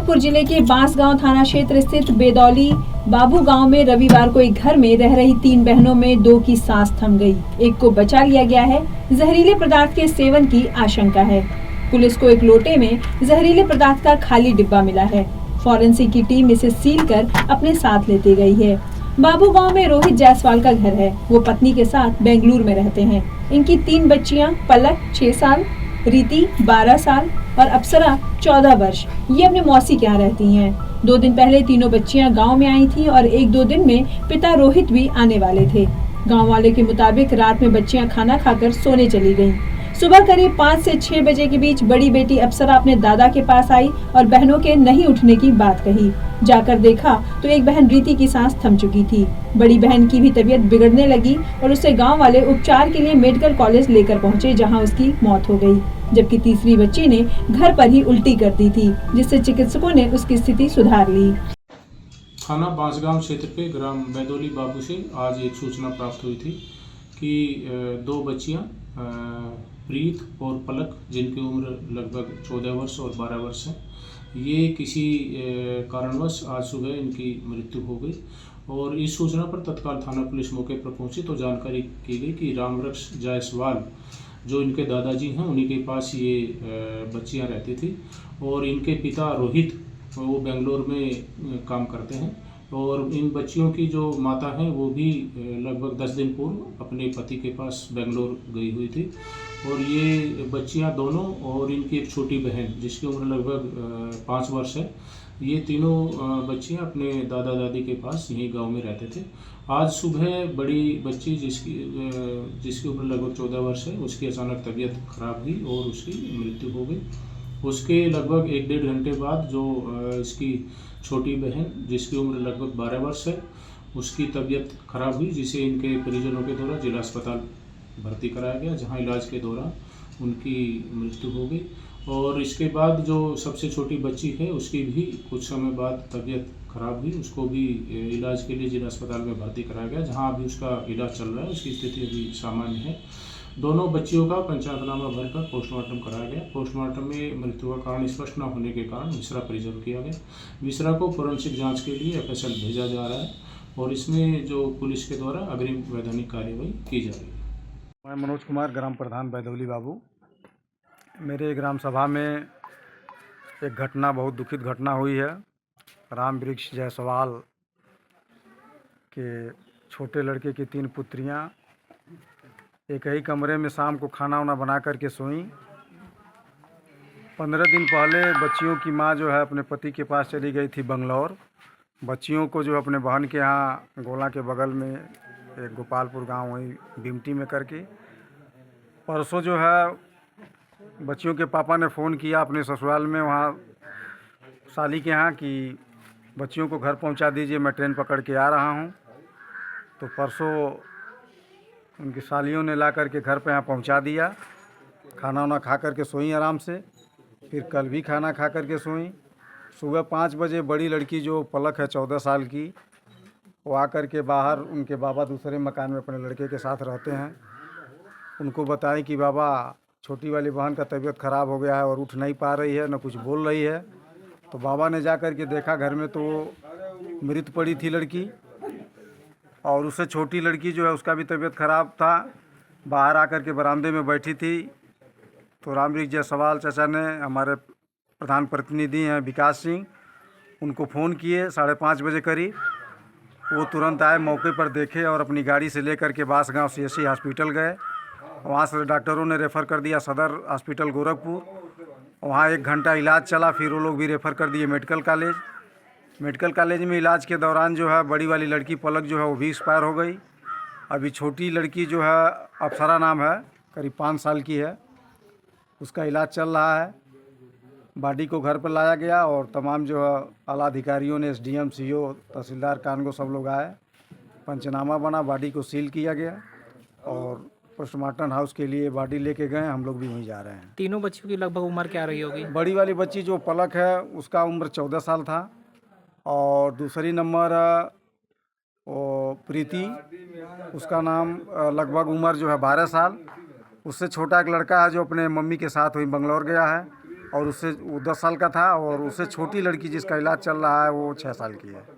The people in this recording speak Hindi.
गोरखपुर जिले के बांसगांव थाना क्षेत्र स्थित बेदौली बाबू गांव में रविवार को एक घर में रह रही 3 बहनों में 2 की सांस थम गई। एक को बचा लिया गया है। जहरीले पदार्थ के सेवन की आशंका है। पुलिस को एक लोटे में जहरीले पदार्थ का खाली डिब्बा मिला है। फॉरेंसिक की टीम इसे सील कर अपने साथ लेते गई है। बाबू गांव में रोहित जायसवाल का घर है। वो पत्नी के साथ बेंगलुरु में रहते हैं। इनकी 3 बच्चियां पलक 6 साल, रीति 12 साल और अप्सरा 14 वर्ष ये अपने मौसी के यहाँ रहती हैं। 2 दिन पहले तीनों बच्चियां गांव में आई थी और 1-2 दिन में पिता रोहित भी आने वाले थे। गांव वाले के मुताबिक रात में बच्चियां खाना खाकर सोने चली गईं। सुबह करीब 5 से 6 बजे के बीच बड़ी बेटी अप्सरा अपने दादा के पास आई और बहनों के नहीं उठने की बात कही। जाकर देखा तो एक बहन रीति की सांस थम चुकी थी। बड़ी बहन की भी तबीयत बिगड़ने लगी और उसे गांव वाले उपचार के लिए मेडिकल कॉलेज लेकर पहुंचे, जहां उसकी मौत हो गई। जबकि तीसरी बच्ची ने घर पर ही उल्टी कर दी थी, जिससे चिकित्सकों ने उसकी स्थिति सुधार ली। थाना बांसगांव क्षेत्र के ग्राम बेदौली बाबू से आज एक सूचना प्राप्त हुई थी कि 2 बच्चियां प्रीत और पलक, जिनकी उम्र लगभग 14 वर्ष और 12 वर्ष है, ये किसी कारणवश आज सुबह इनकी मृत्यु हो गई। और इस सूचना पर तत्काल थाना पुलिस मौके पर पहुंची तो जानकारी की गई कि रामवृक्ष जायसवाल जो इनके दादाजी हैं, उन्हीं के पास ये बच्चियां रहती थी और इनके पिता रोहित वो बेंगलोर में काम करते हैं। और इन बच्चियों की जो माता हैं वो भी लगभग 10 दिन पूर्व अपने पति के पास बेंगलोर गई हुई थी। और ये बच्चियां दोनों और इनकी एक छोटी बहन जिसकी उम्र लगभग 5 वर्ष है, ये तीनों बच्चियां अपने दादा दादी के पास यहीं गांव में रहते थे। आज सुबह बड़ी बच्ची जिसकी उम्र लगभग 14 वर्ष है, उसकी अचानक तबीयत खराब हुई और उसकी मृत्यु हो गई। उसके लगभग 1-1.5 घंटे बाद जो इसकी छोटी बहन जिसकी उम्र लगभग 12 वर्ष है, उसकी तबीयत खराब हुई, जिसे इनके परिजनों के द्वारा जिला अस्पताल भर्ती कराया गया, जहां इलाज के दौरान उनकी मृत्यु हो गई। और इसके बाद जो सबसे छोटी बच्ची है, उसकी भी कुछ समय बाद तबीयत खराब हुई, उसको भी इलाज के लिए जिला अस्पताल में भर्ती कराया गया, जहां अभी उसका इलाज चल रहा है। उसकी स्थिति अभी सामान्य है। दोनों बच्चियों का पंचांगनामा भरकर पोस्टमार्टम कराया गया। पोस्टमार्टम में मृत्यु का कारण स्पष्ट न होने के कारण विसरा प्रिजर्व किया गया। विसरा को फोरेंसिक जांच के लिए FSL भेजा जा रहा है और इसमें जो पुलिस के द्वारा अग्रिम वैधानिक कार्यवाही की जा रही है। मैं मनोज कुमार, ग्राम प्रधान बेदौली बाबू। मेरे ग्राम सभा में एक घटना, बहुत दुखित घटना हुई है। रामवृक्ष जायसवाल के छोटे लड़के की 3 पुत्रियां एक ही कमरे में शाम को खाना वाना बना करके सोईं। 15 दिन पहले बच्चियों की माँ जो है अपने पति के पास चली गई थी बंगलौर। बच्चियों को जो अपने बहन के यहाँ गोला के बगल में एक गोपालपुर गांव वहीं बिमटी में करके, परसों जो है बच्चियों के पापा ने फ़ोन किया अपने ससुराल में वहाँ साली के यहाँ कि बच्चियों को घर पहुँचा दीजिए, मैं ट्रेन पकड़ के आ रहा हूँ। तो परसों उनकी सालियों ने ला करके घर पे यहाँ पहुँचा दिया। खाना वाना खा करके सोई आराम से। फिर कल भी खाना खा करके सोई। सुबह 5 बजे बड़ी लड़की जो पलक है 14 साल की, वो आकर के बाहर, उनके बाबा दूसरे मकान में अपने लड़के के साथ रहते हैं, उनको बताएं कि बाबा छोटी वाली बहन का तबीयत ख़राब हो गया है और उठ नहीं पा रही है, न कुछ बोल रही है। तो बाबा ने जा कर के देखा घर में तो वो मृत पड़ी थी लड़की। और उससे छोटी लड़की जो है उसका भी तबीयत ख़राब था, बाहर आकर के बरामदे में बैठी थी। तो रामवृक्ष जायसवाल चाचा ने, हमारे प्रधान प्रतिनिधि हैं विकास सिंह, उनको फ़ोन किए 5:30 बजे करीब। वो तुरंत आए, मौके पर देखे और अपनी गाड़ी से लेकर के बांसगांव CSC हॉस्पिटल गए। वहाँ से डॉक्टरों ने रेफ़र कर दिया सदर हॉस्पिटल गोरखपुर। वहाँ 1 घंटा इलाज चला, फिर वो लोग भी रेफ़र कर दिए मेडिकल कॉलेज। मेडिकल कॉलेज में इलाज के दौरान जो है बड़ी वाली लड़की पलक जो है वो भी एक्सपायर हो गई। अभी छोटी लड़की जो है अप्सरा नाम है, करीब 5 साल की है, उसका इलाज चल रहा है। बॉडी को घर पर लाया गया और तमाम जो है आला अधिकारियों ने, SDM, CO, तहसीलदार कानगो सब लोग आए। पंचनामा बना, बॉडी को सील किया गया और पोस्टमार्टम हाउस के लिए बॉडी लेके गए। हम लोग भी वहीं जा रहे हैं। तीनों बच्चियों की लगभग उम्र क्या रही होगी? बड़ी वाली बच्ची जो पलक है उसका उम्र 14 साल था और दूसरी नंबर वो प्रीति, उसका नाम लगभग उम्र जो है 12 साल। उससे छोटा एक लड़का है जो अपने मम्मी के साथ वहीं बंगलौर गया है। और उससे वो 10 साल का था, और उससे छोटी लड़की जिसका इलाज चल रहा है वो 6 साल की है।